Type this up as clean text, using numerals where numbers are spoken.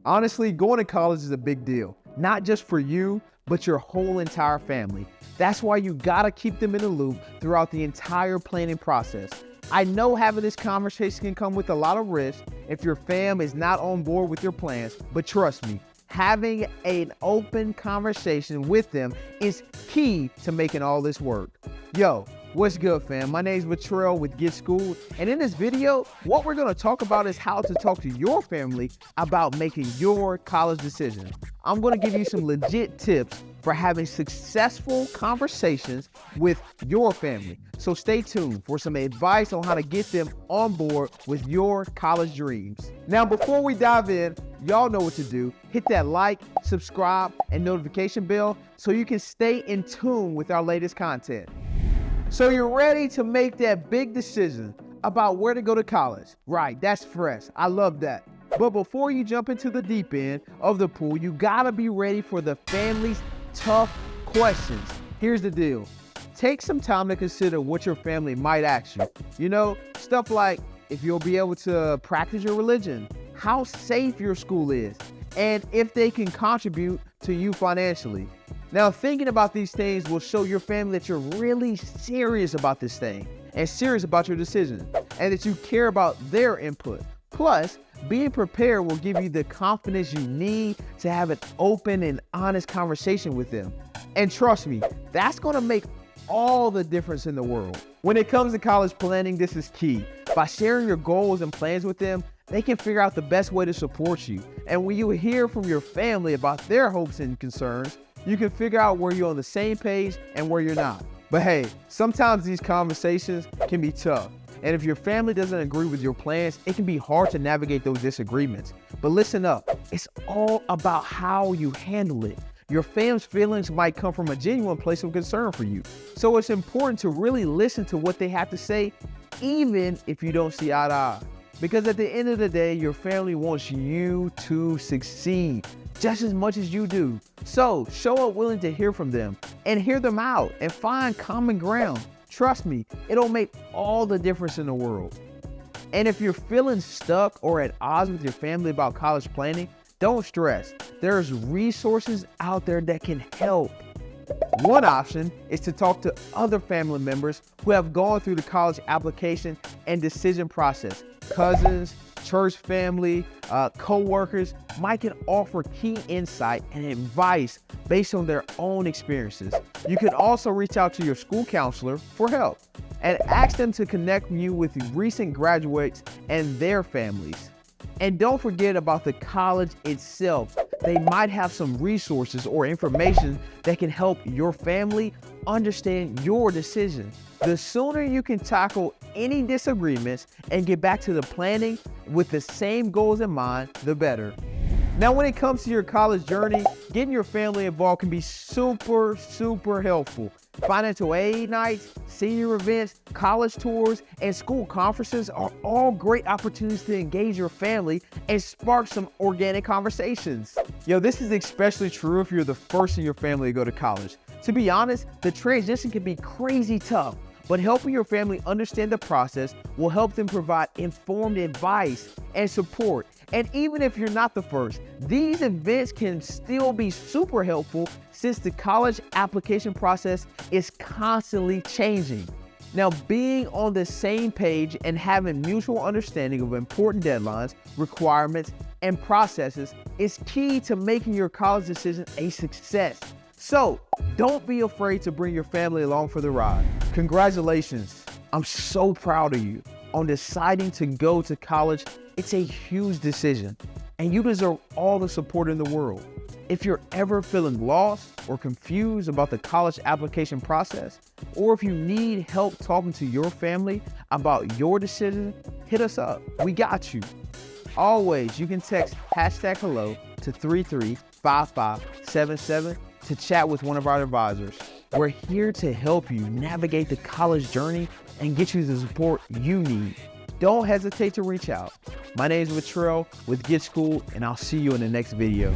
Honestly, going to college is a big deal, not just for you, but your whole entire family. That's why you gotta keep them in the loop throughout the entire planning process. I know having this conversation can come with a lot of risk if your fam is not on board with your plans, but trust me, having an open conversation with them is key to making all this work. Yo, what's good, fam? My name's Latrell with Get Schooled, and in this video, what we're gonna talk about is how to talk to your family about making your college decision. I'm gonna give you some legit tips for having successful conversations with your family. So stay tuned for some advice on how to get them on board with your college dreams. Now, before we dive in, y'all know what to do. Hit that like, subscribe, and notification bell so you can stay in tune with our latest content. So you're ready to make that big decision about where to go to college. Right, that's fresh. I love that. But before you jump into the deep end of the pool, you gotta be ready for the family's tough questions. Here's the deal. Take some time to consider what your family might ask you. You know, stuff like if you'll be able to practice your religion, how safe your school is, and if they can contribute to you financially. Now, thinking about these things will show your family that you're really serious about this thing and serious about your decision, and that you care about their input. Plus, being prepared will give you the confidence you need to have an open and honest conversation with them. And trust me, that's gonna make all the difference in the world. When it comes to college planning, this is key. By sharing your goals and plans with them, they can figure out the best way to support you. And when you hear from your family about their hopes and concerns, you can figure out where you're on the same page and where you're not. But hey, sometimes these conversations can be tough. And if your family doesn't agree with your plans, it can be hard to navigate those disagreements. But listen up, it's all about how you handle it. Your fam's feelings might come from a genuine place of concern for you. So it's important to really listen to what they have to say, even if you don't see eye to eye. Because at the end of the day, your family wants you to succeed just as much as you do. So show up willing to hear from them and hear them out and find common ground. Trust me, it'll make all the difference in the world. And if you're feeling stuck or at odds with your family about college planning, don't stress. There's resources out there that can help. One option is to talk to other family members who have gone through the college application and decision process. Cousins, church family, co-workers might can offer key insight and advice based on their own experiences. You can also reach out to your school counselor for help and ask them to connect you with recent graduates and their families. And don't forget about the college itself. They might have some resources or information that can help your family understand your decision. The sooner you can tackle any disagreements and get back to the planning with the same goals in mind, the better. Now, when it comes to your college journey, getting your family involved can be super helpful. Financial aid nights, senior events, college tours, and school conferences are all great opportunities to engage your family and spark some organic conversations. Yo, this is especially true if you're the first in your family to go to college. To be honest, the transition can be crazy tough, but helping your family understand the process will help them provide informed advice and support. And even if you're not the first, these events can still be super helpful since the college application process is constantly changing. Now, being on the same page and having mutual understanding of important deadlines, requirements, and processes is key to making your college decision a success. So, don't be afraid to bring your family along for the ride. Congratulations. I'm so proud of you on deciding to go to college. It's a huge decision, and you deserve all the support in the world. If you're ever feeling lost or confused about the college application process, or if you need help talking to your family about your decision, hit us up. We got you. Always, you can text #hello to 335577 to chat with one of our advisors. We're here to help you navigate the college journey and get you the support you need. Don't hesitate to reach out. My name is Latrell with Get Schooled, and I'll see you in the next video.